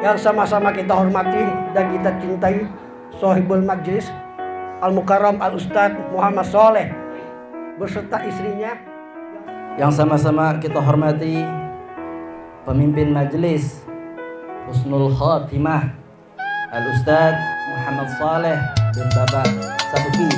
yang sama-sama kita hormati dan kita cintai Sohibul Majlis Al-Mukarram Al-Ustadz Muhammad Shaleh beserta istrinya, yang sama-sama kita hormati pemimpin majelis Husnul Khatimah Al-Ustadz Muhammad Shaleh bin Bapak Sabuki.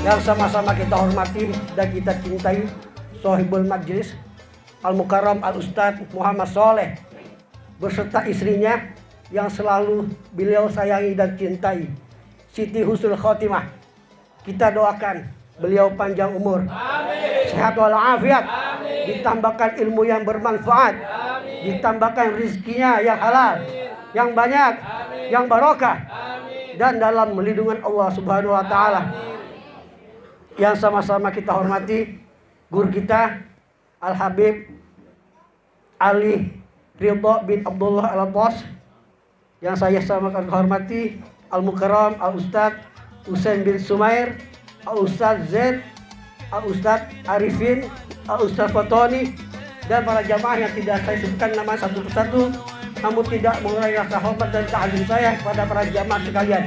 yang sama-sama kita hormati dan kita cintai Sohibul Majlis Al-Mukarram Al-Ustadz Muhammad Shaleh beserta istrinya yang selalu beliau sayangi dan cintai, Siti Husnul Khotimah. Kita doakan beliau panjang umur, sehat walafiat, ditambahkan ilmu yang bermanfaat, ditambahkan rizkinya yang halal, yang banyak, yang barokah, dan dalam lindungan Allah Subhanahu wa Ta'ala. Yang sama-sama kita hormati guru kita Al-Habib Ali Ridho bin Abdullah Al-Abbas, yang saya sama-sama hormati Al-Mukarram Al-Ustadz Husain bin Sumair, Al-Ustadz Zaid, Al-Ustadz Arifin, Al-Ustadz Fatoni, dan para jamaah yang tidak saya sebutkan nama satu persatu, namun tidak mengurangi rasa hormat dan ta'zim saya kepada para jamaah sekalian.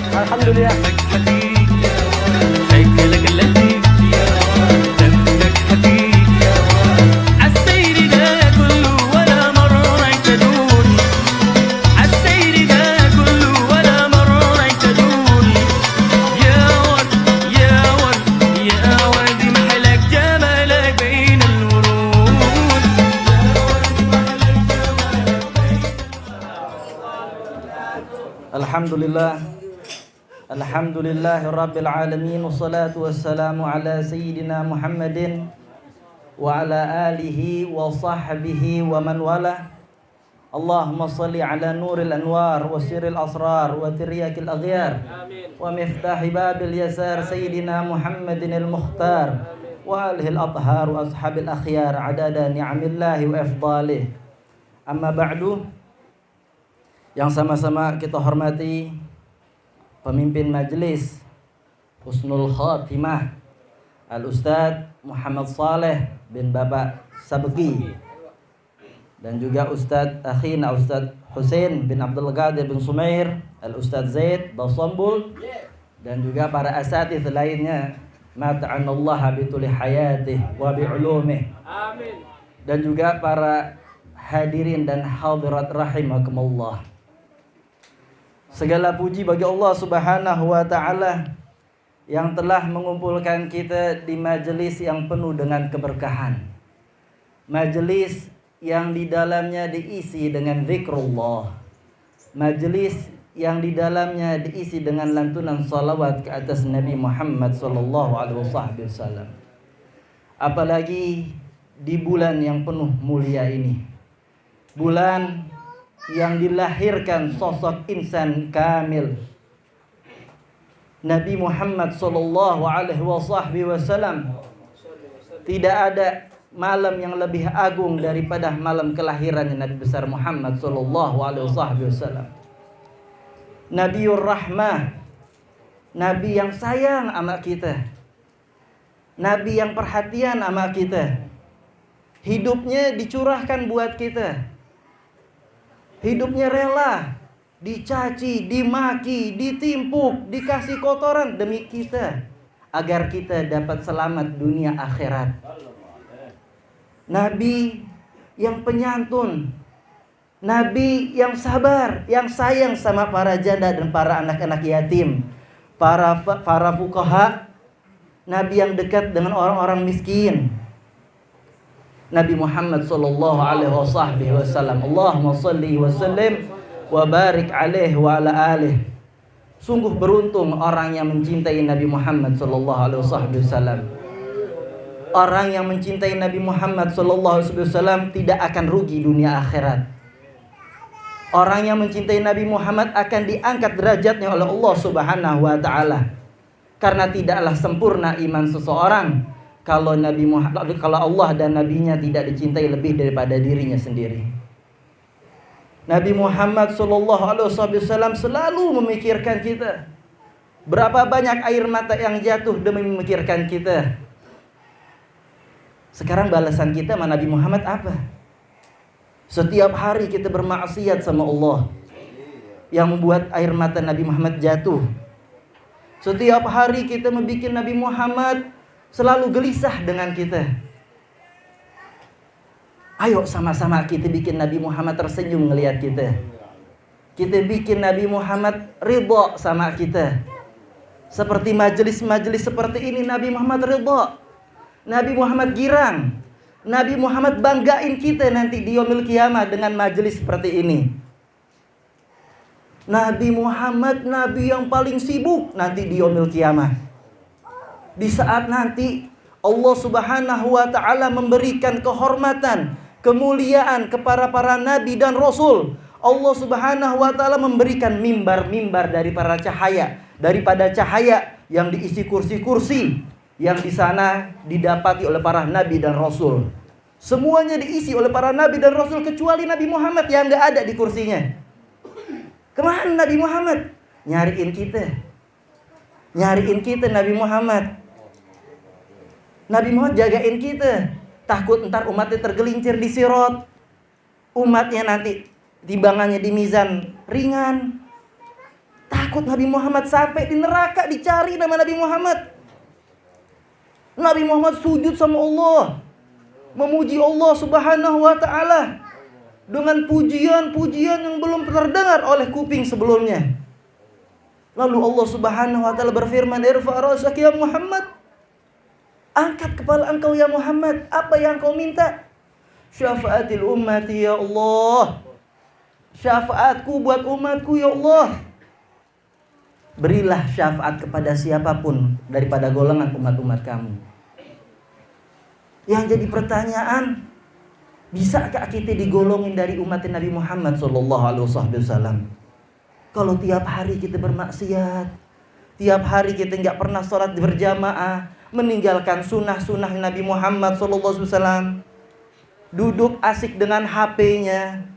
Alhamdulillah. Alhamdulillahi Rabbil Alamin, wassalatu wassalamu ala Sayyidina Muhammadin wa ala alihi wa sahbihi wa man wala. Allahumma salli ala nuril anwar wa sirril asrar wa tiryakil aghyar wa miftahi babil yasar Sayyidina Muhammadin al-Mukhtar wa alihi al-athhar wa ashabil akhyar adada ni'amillahi wa afdalih. Amma ba'du, yang sama-sama kita hormati pemimpin majelis Husnul Khatimah Al-Ustadz Muhammad Shaleh bin Bapak Sabuki, dan juga Ustadz akhina Ustadz Husain bin Abdul Qadir bin Sumair, Al-Ustadz Zaid Basambul, dan juga para asatidz lainnya. Mata'anallaha bituli hayatih wa bi'ulumih. Amin. Dan juga para hadirin dan hadirat rahimakumullah. Segala puji bagi Allah Subhanahu wa taala yang telah mengumpulkan kita di majelis yang penuh dengan keberkahan. Majelis yang di dalamnya diisi dengan zikrullah. Majelis yang di dalamnya diisi dengan lantunan salawat ke atas Nabi Muhammad sallallahu alaihi wasallam. Apalagi di bulan yang penuh mulia ini. Bulan yang dilahirkan sosok insan kamil. Nabi Muhammad sallallahu alaihi wasallam. Tidak ada malam yang lebih agung daripada malam kelahiran Nabi besar Muhammad sallallahu alaihi wasallam. Nabiur Rahmah, Nabi yang sayang sama kita, Nabi yang perhatian sama kita. Hidupnya dicurahkan buat kita. Hidupnya rela dicaci, dimaki, ditimpuk, dikasih kotoran demi kita, agar kita dapat selamat dunia akhirat. Nabi yang penyantun, Nabi yang sabar, yang sayang sama para janda dan para anak-anak yatim, para fuqaha, Nabi yang dekat dengan orang-orang miskin. Nabi Muhammad sallallahu alaihi wasallam. Allahumma shalli wa sallim wa barik alaihi wa ala alihi. Sungguh beruntung orang yang mencintai Nabi Muhammad sallallahu alaihi wasallam. Orang yang mencintai Nabi Muhammad sallallahu alaihi wasallam tidak akan rugi dunia akhirat. Orang yang mencintai Nabi Muhammad akan diangkat derajatnya oleh Allah Subhanahu wa taala. Karena tidaklah sempurna iman seseorang kalau Allah dan nabinya tidak dicintai lebih daripada dirinya sendiri. Nabi Muhammad sallallahu alaihi wasallam selalu memikirkan kita. Berapa banyak air mata yang jatuh demi memikirkan kita. Sekarang balasan kita sama Nabi Muhammad apa? Setiap hari kita bermaksiat sama Allah, yang membuat air mata Nabi Muhammad jatuh. Setiap hari kita membuat Nabi Muhammad selalu gelisah dengan kita. Ayo sama-sama kita bikin Nabi Muhammad tersenyum ngelihat kita. Kita bikin Nabi Muhammad ridha sama kita. Seperti majelis-majelis seperti ini Nabi Muhammad ridha. Nabi Muhammad girang. Nabi Muhammad banggain kita nanti di yaumil qiyamah dengan majelis seperti ini. Nabi Muhammad nabi yang paling sibuk nanti di yaumil qiyamah. Di saat nanti Allah Subhanahu wa taala memberikan kehormatan, kemuliaan kepada para nabi dan rasul. Allah Subhanahu wa taala memberikan mimbar-mimbar daripada cahaya yang diisi kursi-kursi yang di sana didapati oleh para nabi dan rasul. Semuanya diisi oleh para nabi dan rasul kecuali Nabi Muhammad yang enggak ada di kursinya. Kemana Nabi Muhammad? Nyariin kita Nabi Muhammad. Nabi Muhammad jagain kita. Takut ntar umatnya tergelincir di sirat. Umatnya nanti timbangannya di mizan ringan. Takut Nabi Muhammad sampai di neraka dicari nama Nabi Muhammad. Nabi Muhammad sujud sama Allah, memuji Allah Subhanahu wa taala dengan pujian-pujian yang belum terdengar oleh kuping sebelumnya. Lalu Allah Subhanahu wa taala berfirman, "Irfa' ra'sak ya Muhammad." Angkat kepala engkau ya Muhammad. Apa yang kau minta? Syafaatil ummati ya Allah. Syafaatku buat umatku ya Allah. Berilah syafaat kepada siapapun daripada golongan umat-umat kamu. Yang jadi pertanyaan, bisakah kita digolongin dari umat Nabi Muhammad sallallahu alaihi wasallam? Kalau tiap hari kita bermaksiat, tiap hari kita enggak pernah sholat berjamaah, meninggalkan sunnah-sunnah Nabi Muhammad sallallahu alaihi wasallam, duduk asik dengan HP-nya.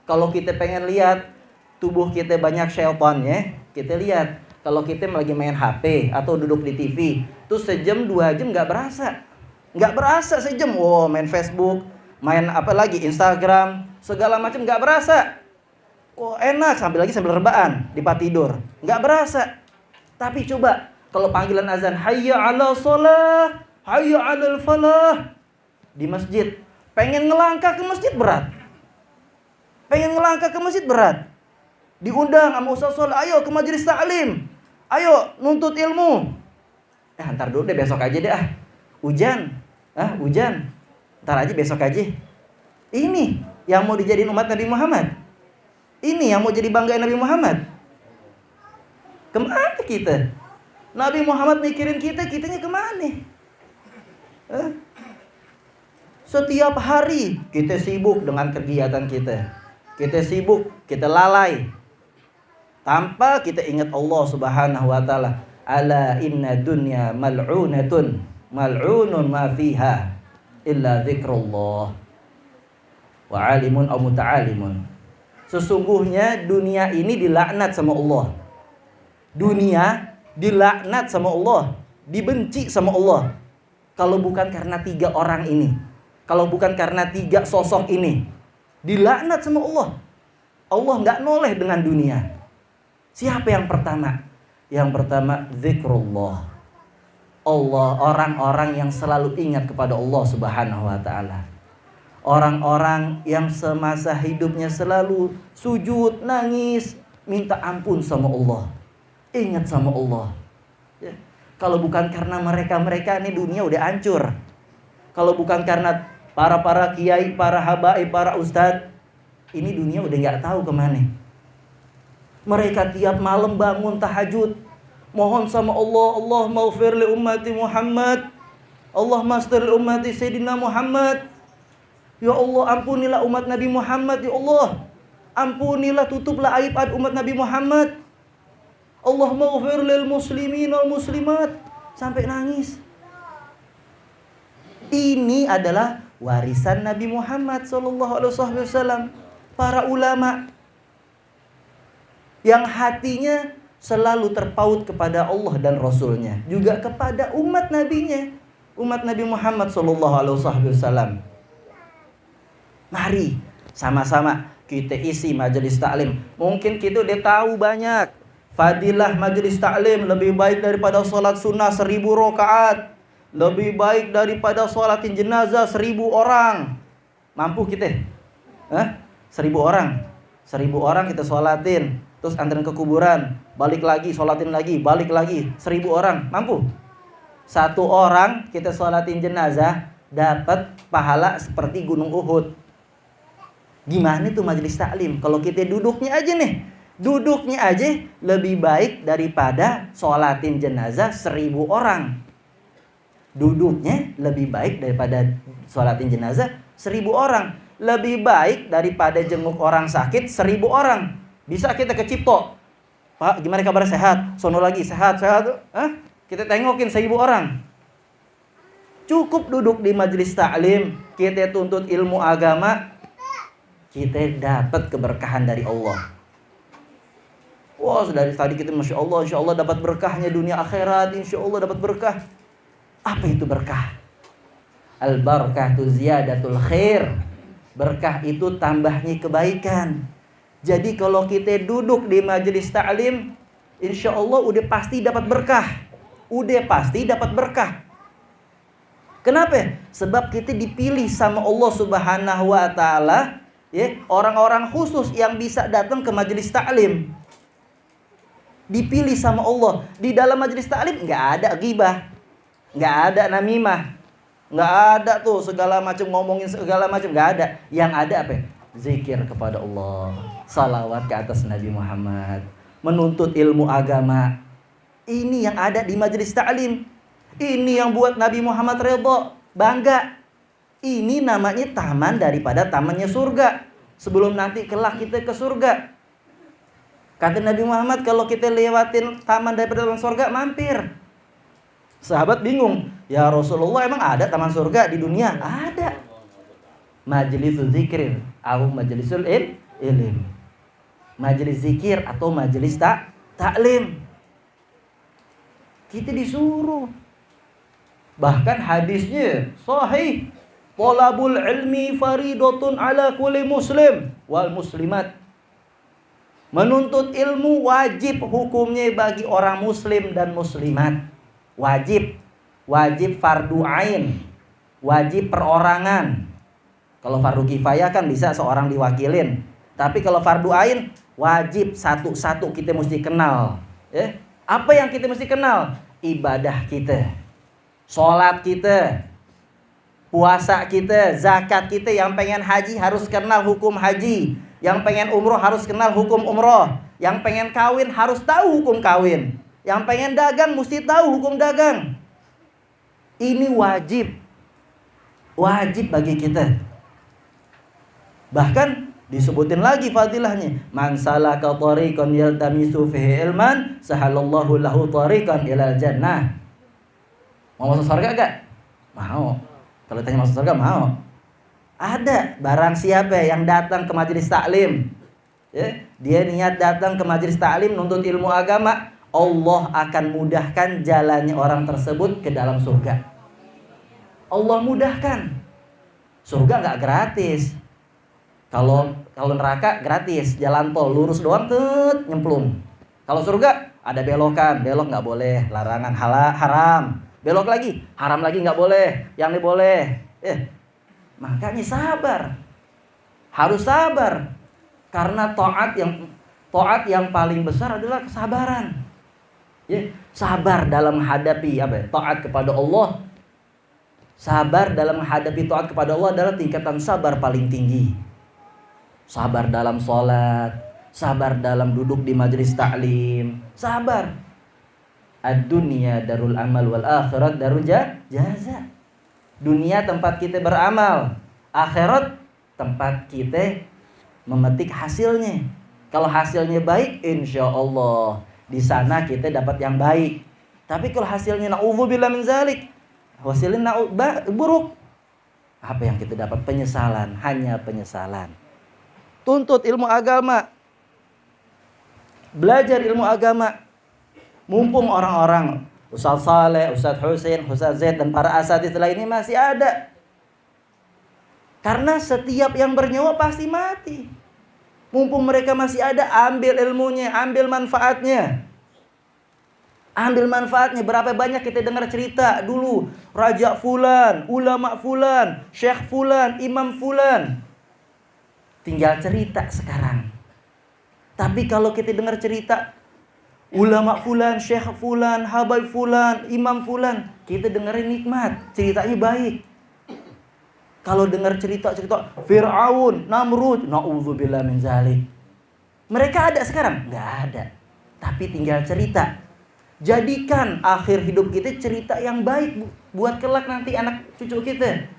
Kalau kita pengen lihat tubuh kita banyak syaitannya, kita lihat. Kalau kita lagi main HP atau duduk di TV, tuh sejam 2 jam nggak berasa sejam. Oh, main Facebook, main apa lagi Instagram, segala macam nggak berasa. Oh enak, sambil rebahan di tempat tidur, nggak berasa. Tapi coba kalau panggilan azan, hayya 'ala shalah, hayya 'alal falah, di masjid, pengen ngelangkah ke masjid berat. Pengen ngelangkah ke masjid berat. Diundang sama Ustaz Soleh, ayo ke majelis taklim. Ayo nuntut ilmu. Ntar dulu deh, besok aja deh Hujan. Hujan. Ntar aja, besok aja. Ini yang mau dijadiin umat Nabi Muhammad. Ini yang mau jadi banggaan Nabi Muhammad. Kemana kita? Nabi Muhammad mikirin kita, kitanya kemana? Setiap hari kita sibuk dengan kegiatan kita. Kita sibuk, kita lalai. Tanpa kita ingat Allah Subhanahu wa taala. Ala inna dunya mal'unatun, mal'unun ma fiha illa dzikrullah wa alimun aw muta'alimun. Sesungguhnya dunia ini dilaknat sama Allah. Dunia dilaknat sama Allah, dibenci sama Allah. Kalau bukan karena 3 orang ini, kalau bukan karena 3 sosok ini, dilaknat sama Allah. Allah nggak noleh dengan dunia. Siapa yang pertama? Yang pertama zikrullah. Allah, orang-orang yang selalu ingat kepada Allah Subhanahu wa taala. Orang-orang yang semasa hidupnya selalu sujud, nangis, minta ampun sama Allah. Ingat sama Allah. Ya. Kalau bukan karena mereka ini dunia udah hancur. Kalau bukan karena para kiai, para habaib, para ustadz, ini dunia udah nggak tahu kemana. Mereka tiap malam bangun tahajud, mohon sama Allah, Allah maghfir li ummati Muhammad, Allah mastir li ummati Sayyidina Muhammad. Ya Allah, ampunilah umat Nabi Muhammad, ya Allah. Ampunilah, tutuplah aib-aib umat Nabi Muhammad. Allah maghfir lil muslimin wal muslimat, sampai nangis. Ini adalah warisan Nabi Muhammad SAW. Para ulama yang hatinya selalu terpaut kepada Allah dan Rasulnya, juga kepada umat nabinya, umat Nabi Muhammad SAW. Mari sama-sama kita isi majelis taklim. Mungkin kita udah tahu banyak fadilah majelis taklim, lebih baik daripada sholat sunnah 1000 rakaat, lebih baik daripada sholatin jenazah 1000 orang. Mampu kita? 1000 orang. 1000 orang kita sholatin, terus anterin ke kuburan, balik lagi, sholatin lagi, balik lagi. 1000 orang, mampu? 1 orang kita sholatin jenazah, dapat pahala seperti gunung Uhud. Gimana tuh majelis taklim? Kalau kita duduknya aja nih, duduknya aja lebih baik daripada sholatin jenazah 1000 orang. Duduknya lebih baik daripada sholatin jenazah 1000 orang. Lebih baik daripada jenguk orang sakit 1000 orang. Bisa kita ke Cipto, Pak, gimana kabar, sehat? Sono lagi, sehat. Kita tengokin 1000 orang. Cukup duduk di majelis taklim, kita tuntut ilmu agama, kita dapat keberkahan dari Allah. Wah, dari tadi kita Masya Allah, Insya Allah dapat berkahnya dunia akhirat, Insya Allah dapat berkah. Apa itu berkah? Al-barakatu ziyadatul khair. Berkah itu tambahnya kebaikan. Jadi kalau kita duduk di majelis taklim, Insya Allah udah pasti dapat berkah. Udah pasti dapat berkah. Kenapa? Sebab kita dipilih sama Allah Subhanahu wa taala, ya, orang-orang khusus yang bisa datang ke majelis taklim. Dipilih sama Allah. Di dalam majelis taklim nggak ada ghibah, nggak ada namimah, nggak ada tuh segala macam ngomongin segala macam, nggak ada. Yang ada apa? Zikir kepada Allah, salawat ke atas Nabi Muhammad, menuntut ilmu agama. Ini yang ada di majelis taklim. Ini yang buat Nabi Muhammad redha, bangga. Ini namanya taman daripada tamannya surga. Sebelum nanti kelak kita ke surga, kata Nabi Muhammad, kalau kita lewatin taman daripada taman surga, mampir. Sahabat bingung, ya Rasulullah, emang ada taman surga di dunia? Ada. Majlisul zikir atau majlisul ilm. Majelis zikir atau majelis taklim. Kita disuruh. Bahkan hadisnya sahih, talabul ilmi faridatun ala kulli muslim wal muslimat. Menuntut ilmu wajib hukumnya bagi orang muslim dan muslimat. Wajib. Wajib fardu ain. Wajib perorangan. Kalau fardu kifayah kan bisa seorang diwakilin. Tapi kalau fardu ain wajib satu-satu kita mesti kenal. Ya. Apa yang kita mesti kenal? Ibadah kita, sholat kita, puasa kita, zakat kita. Yang pengen haji harus kenal hukum haji. Yang pengen umroh harus kenal hukum umroh. Yang pengen kawin harus tahu hukum kawin. Yang pengen dagang mesti tahu hukum dagang. Ini wajib. Wajib bagi kita. Bahkan disebutin lagi fadilahnya. Man salaka tariqan yaltamisu fihi ilman, sahalallahu lahu tariqan ilal jannah. Mau masuk surga gak? Mau. Kalau tanya masuk surga mau. Ada barang siapa yang datang ke majelis taklim, ya, dia niat datang ke majelis taklim nuntut ilmu agama, Allah akan mudahkan jalannya orang tersebut ke dalam surga. Allah mudahkan. Surga nggak gratis. Kalau neraka gratis, jalan tol lurus doang nyemplung. Kalau surga ada belokan, belok nggak boleh, larangan haram. Belok lagi, haram lagi nggak boleh, yang ini boleh. Makanya sabar, harus sabar, karena taat yang paling besar adalah kesabaran. Ya, sabar dalam menghadapi taat kepada Allah. Sabar dalam menghadapi taat kepada Allah adalah tingkatan sabar paling tinggi. Sabar dalam sholat, sabar dalam duduk di majelis taklim, sabar. Ad-dunya darul amal wal akhirat darul jaza. Dunia tempat kita beramal, akhirat tempat kita memetik hasilnya. Kalau hasilnya baik, insya Allah di sana kita dapat yang baik. Tapi kalau hasilnya na'udzubillah min zalik, hasilnya buruk, apa yang kita dapat? Penyesalan, hanya penyesalan. Tuntut ilmu agama, belajar ilmu agama. Mumpung orang-orang Ustaz Saleh, Ustaz Husain, Ustaz Zaid dan para asatidz lainnya masih ada. Karena setiap yang bernyawa pasti mati. Mumpung mereka masih ada, ambil ilmunya, ambil manfaatnya. Ambil manfaatnya. Berapa banyak kita dengar cerita dulu, Raja Fulan, ulama Fulan, Syekh Fulan, Imam Fulan. Tinggal cerita sekarang. Tapi kalau kita dengar cerita ulama Fulan, Syekh Fulan, Habaib Fulan, Imam Fulan, kita dengerin nikmat, ceritanya baik. Kalau dengar cerita Fir'aun, Namrud, na'udzubillah min zalik. Mereka ada sekarang? Nggak ada. Tapi tinggal cerita. Jadikan akhir hidup kita cerita yang baik buat kelak nanti anak cucu kita.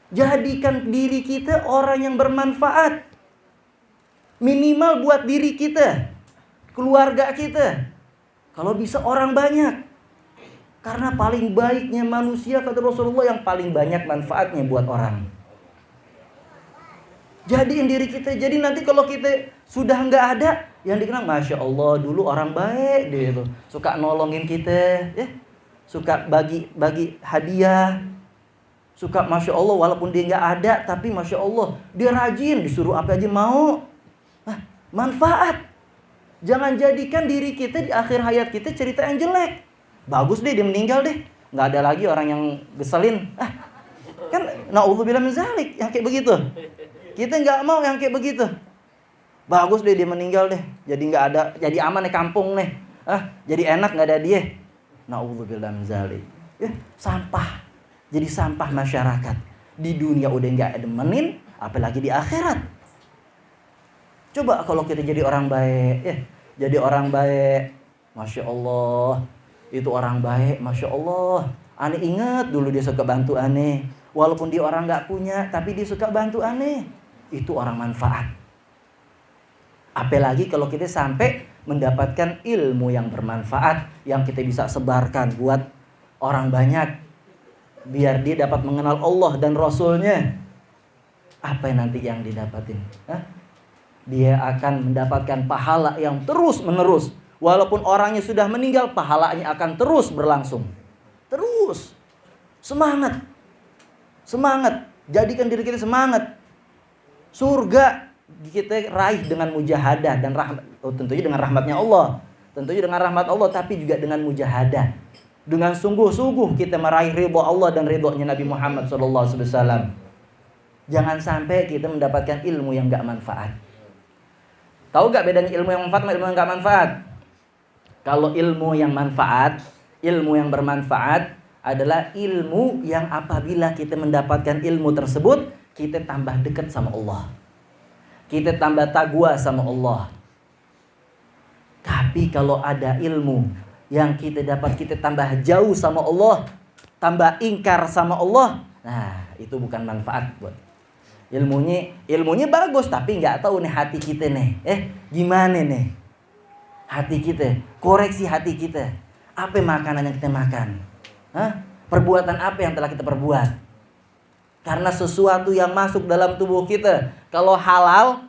Jadikan diri kita orang yang bermanfaat. Minimal buat diri kita, keluarga kita. Kalau bisa orang banyak. Karena paling baiknya manusia, kata Rasulullah, yang paling banyak manfaatnya buat orang. Jadiin diri kita. Jadi nanti kalau kita sudah nggak ada, yang dikenal, Masya Allah, dulu orang baik dia itu. Suka nolongin kita, ya. Suka bagi hadiah. Suka Masya Allah, walaupun dia nggak ada, tapi Masya Allah, dia rajin, disuruh apa aja mau. Manfaat. Jangan jadikan diri kita di akhir hayat kita cerita yang jelek. Bagus deh dia meninggal deh, nggak ada lagi orang yang geselin. Kan na'udzubillah min zalik yang kayak begitu. Kita nggak mau yang kayak begitu. Bagus deh dia meninggal deh, jadi nggak ada, jadi aman nih kampung nih. Jadi enak nggak ada dia. Na'udzubillah min zalik. Sampah. Jadi sampah masyarakat. Di dunia udah nggak demenin, apalagi di akhirat. Coba kalau kita jadi orang baik, jadi orang baik, Masya Allah, itu orang baik, Masya Allah. Ane ingat dulu dia suka bantu ane, walaupun dia orang nggak punya, tapi dia suka bantu ane. Itu orang manfaat. Apalagi kalau kita sampai mendapatkan ilmu yang bermanfaat, yang kita bisa sebarkan buat orang banyak, biar dia dapat mengenal Allah dan Rasulnya. Apa yang nanti yang didapatin? Dia akan mendapatkan pahala yang terus menerus. Walaupun orangnya sudah meninggal, pahalanya akan terus berlangsung. Terus. Semangat. Semangat. Jadikan diri kita semangat. Surga kita raih dengan mujahadah dan rahmat. Tentunya dengan rahmatnya Allah. Tentunya dengan rahmat Allah, tapi juga dengan mujahadah. Dengan sungguh-sungguh kita meraih ridho Allah dan ridhonya Nabi Muhammad SAW. Jangan sampai kita mendapatkan ilmu yang gak manfaat. Tahu gak bedanya ilmu yang manfaat sama ilmu yang gak manfaat? Kalau ilmu yang manfaat, ilmu yang bermanfaat adalah ilmu yang apabila kita mendapatkan ilmu tersebut, kita tambah dekat sama Allah. Kita tambah taqwa sama Allah. Tapi kalau ada ilmu yang kita dapat, kita tambah jauh sama Allah, tambah ingkar sama Allah, nah itu bukan manfaat buat. Ilmunya bagus, tapi nggak tahu nih hati kita nih, gimana nih hati kita, koreksi hati kita, apa makanan yang kita makan, perbuatan apa yang telah kita perbuat. Karena sesuatu yang masuk dalam tubuh kita, kalau halal,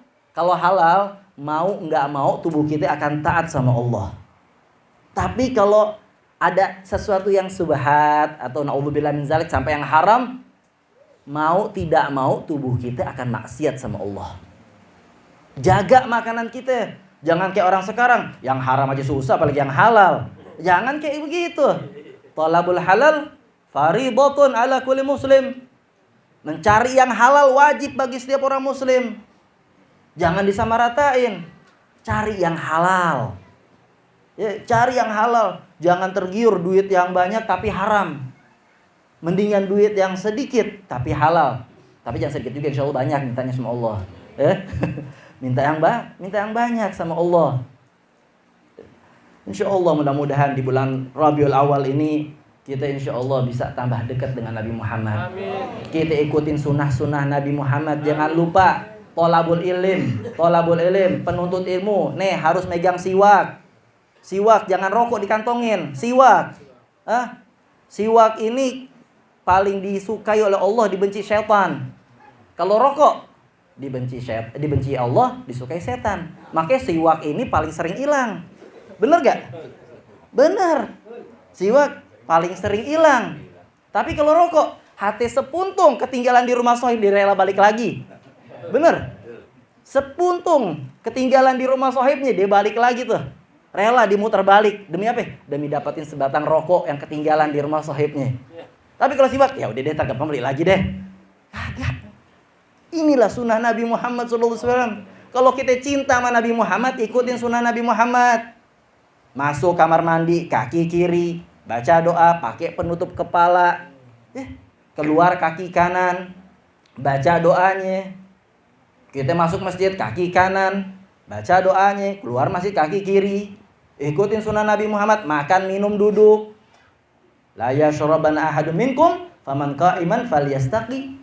mau nggak mau tubuh kita akan taat sama Allah. Tapi kalau ada sesuatu yang subhat atau naudzubillah min zalik sampai yang haram, mau tidak mau tubuh kita akan maksiat sama Allah. Jaga makanan kita. Jangan kayak orang sekarang, yang haram aja susah apalagi yang halal. Jangan kayak begitu. Talabul halal fardhatun ala kulli muslim. Mencari yang halal wajib bagi setiap orang muslim. Jangan disamaratain. Cari yang halal. Ya, cari yang halal. Jangan tergiur duit yang banyak tapi haram. Mendingan duit yang sedikit tapi halal. Tapi jangan sedikit juga, insya Allah banyak mintanya sama Allah. Minta yang banyak sama Allah. Insya Allah mudah-mudahan di bulan Rabiul Awal ini kita insya Allah bisa tambah dekat dengan Nabi Muhammad. Amin. Kita ikutin sunnah-sunnah Nabi Muhammad. Jangan lupa tolabul ilim, penuntut ilmu. Nih harus megang siwak. Siwak, jangan rokok dikantongin. Siwak. Siwak ini paling disukai oleh Allah, dibenci syaitan. Kalau rokok dibenci Allah, disukai setan. Makanya siwak ini paling sering hilang. Bener gak? Bener. Siwak paling sering hilang. Tapi kalau rokok, hati sepuntung ketinggalan di rumah sohib, direla balik lagi. Bener? Sepuntung ketinggalan di rumah sohibnya, dia balik lagi tuh. Rela dimuter balik. Demi apa? Demi dapatin sebatang rokok yang ketinggalan di rumah sohibnya. Tapi kalau siwak, ya udah deh, tagap beli lagi deh. Kagak. Inilah sunnah Nabi Muhammad SAW. Kalau kita cinta sama Nabi Muhammad, ikutin sunnah Nabi Muhammad. Masuk kamar mandi, kaki kiri, baca doa, pakai penutup kepala. Keluar kaki kanan, baca doanya. Kita masuk masjid, kaki kanan, baca doanya. Keluar masjid, kaki kiri. Ikutin sunnah Nabi Muhammad, makan, minum, duduk. La yashrabanna ahadun minkum faman qa'iman falyastaqi.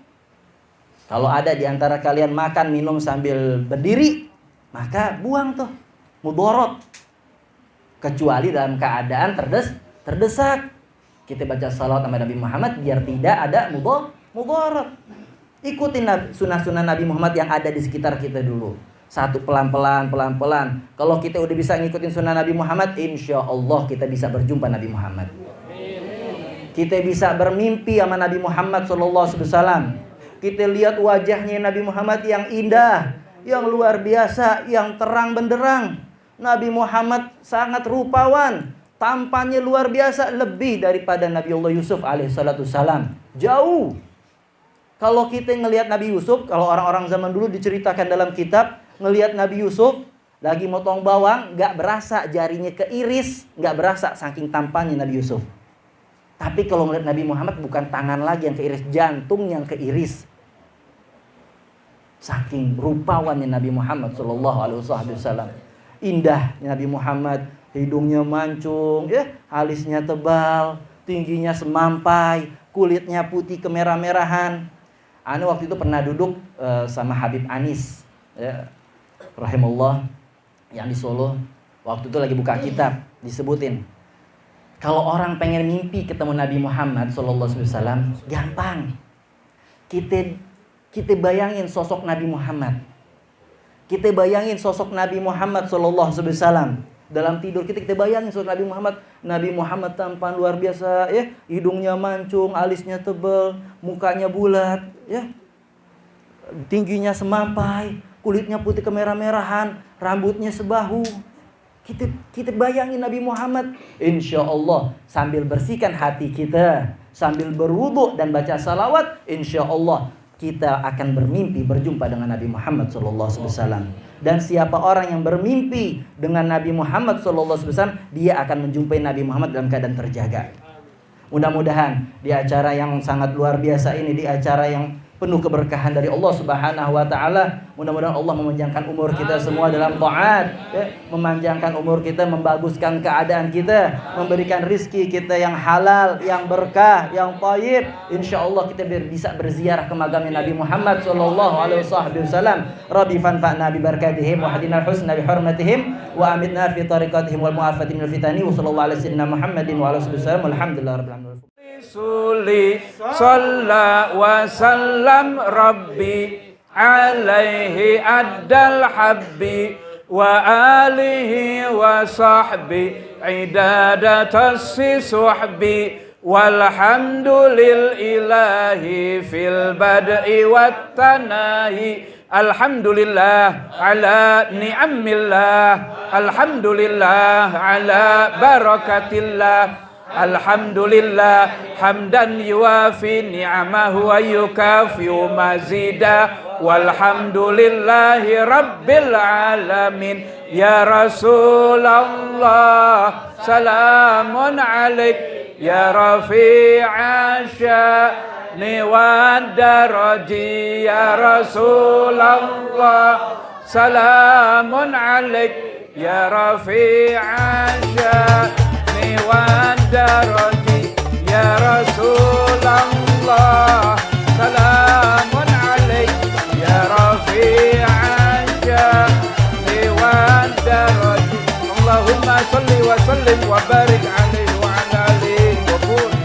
Kalau ada di antara kalian makan minum sambil berdiri, maka buang tuh mudorot. Kecuali dalam keadaan terdesak. Kita baca salawat sama Nabi Muhammad biar tidak ada mudorot. Ikutin sunnah-sunnah Nabi Muhammad yang ada di sekitar kita dulu. Satu pelan-pelan. Kalau kita udah bisa ngikutin sunnah Nabi Muhammad, insya Allah kita bisa berjumpa Nabi Muhammad. Kita bisa bermimpi sama Nabi Muhammad SAW. Kita lihat wajahnya Nabi Muhammad yang indah, yang luar biasa, yang terang benderang. Nabi Muhammad sangat rupawan, tampannya luar biasa, lebih daripada Nabi Allah Yusuf alaihissalam. Jauh. Kalau kita ngelihat Nabi Yusuf, kalau orang-orang zaman dulu diceritakan dalam kitab, ngelihat Nabi Yusuf lagi motong bawang, gak berasa jarinya keiris, gak berasa saking tampannya Nabi Yusuf. Tapi kalau melihat Nabi Muhammad, bukan tangan lagi yang keiris, jantung yang keiris. Saking rupawannya Nabi Muhammad SAW. Indah Nabi Muhammad, hidungnya mancung, alisnya tebal, tingginya semampai, kulitnya putih kemerah-merahan. Ane waktu itu pernah duduk sama Habib Anis, rahimahullah, yang di Solo. Waktu itu lagi buka kitab, disebutin. Kalau orang pengen mimpi ketemu Nabi Muhammad SAW, gampang. Kita bayangin sosok Nabi Muhammad. Kita bayangin sosok Nabi Muhammad SAW. Dalam tidur kita bayangin sosok Nabi Muhammad. Nabi Muhammad tampan luar biasa, hidungnya mancung, alisnya tebal, mukanya bulat, tingginya semampai, kulitnya putih kemerah-merahan, rambutnya sebahu. Kita bayangin Nabi Muhammad, insya Allah sambil bersihkan hati kita, sambil berwudu dan baca salawat, insya Allah kita akan bermimpi berjumpa dengan Nabi Muhammad SAW. Dan siapa orang yang bermimpi dengan Nabi Muhammad SAW, dia akan menjumpai Nabi Muhammad dalam keadaan terjaga. Mudah-mudahan di acara yang sangat luar biasa ini, di acara yang penuh keberkahan dari Allah Subhanahu wa taala, mudah-mudahan Allah memanjangkan umur kita semua dalam taat, memanjangkan umur kita, membaguskan keadaan kita, memberikan rizki kita yang halal, yang berkah, yang thayyib. Insyaallah kita bisa berziarah ke makamnya Nabi Muhammad sallallahu alaihi wasallam. Rabbi fanfa'na bi barakatihim wa hadina al-husna bi hurmatihim wa amitna fi tariqatihim wal mu'afati minal fitani wa sallallahu alaihi sayyidina Muhammadin wa ala alihi wasallam. Alhamdulillahirabbil alamin. Suli salla wa sallam rabbi alaihi addal habbi wa alihi wa sahbi idadatas suhbi walhamdulillahi fil bad'i wat tanahi. Alhamdulillah ala ni'amillah, alhamdulillah ala barakatillah. Alhamdulillah hamdan yuafi ni'amahu wa yukafi'u mazida. Walhamdulillahi rabbil alamin. Ya Rasulullah salamun alaik, ya rafi'a sya'ni wa daraji. Ya Rasulullah salamun alaik, ya rafi'a sya'ni wa daraji. Ya Rasulullah salamun alaik, ya rafi'an sya'ni wa daraji. Allahumma salli wa sallim wa barik alaihi wa ala alihi wa sallam.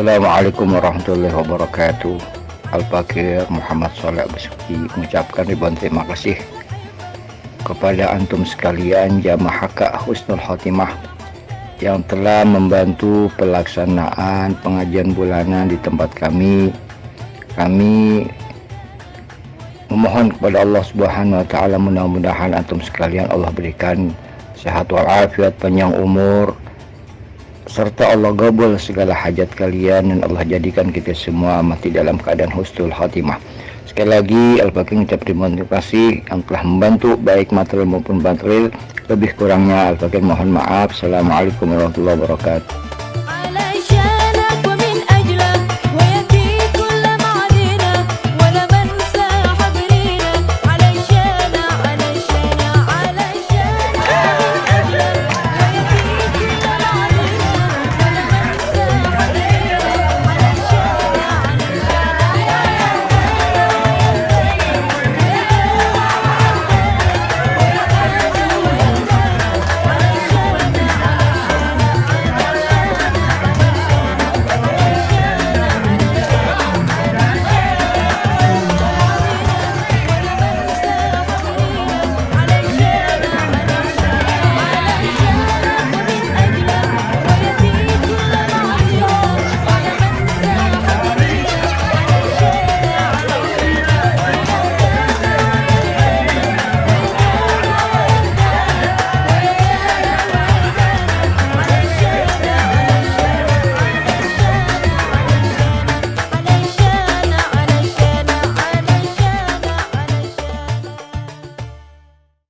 Assalamualaikum warahmatullahi wabarakatuh. Al-Fakir Muhammad Sholeh Besuki mengucapkan ribuan terima kasih kepada antum sekalian jamaah HK Husnul Khotimah yang telah membantu pelaksanaan pengajian bulanan di tempat kami. Kami memohon kepada Allah Subhanahu wa taala, mudah-mudahan antum sekalian Allah berikan sehat walafiat, panjang umur, serta Allah gabul segala hajat kalian, dan Allah jadikan kita semua mati dalam keadaan husnul khatimah. Sekali lagi Al-Fakir mengucap terima kasih yang telah membantu baik material maupun material. Lebih kurangnya Al-Fakir mohon maaf. Assalamualaikum warahmatullahi wabarakatuh.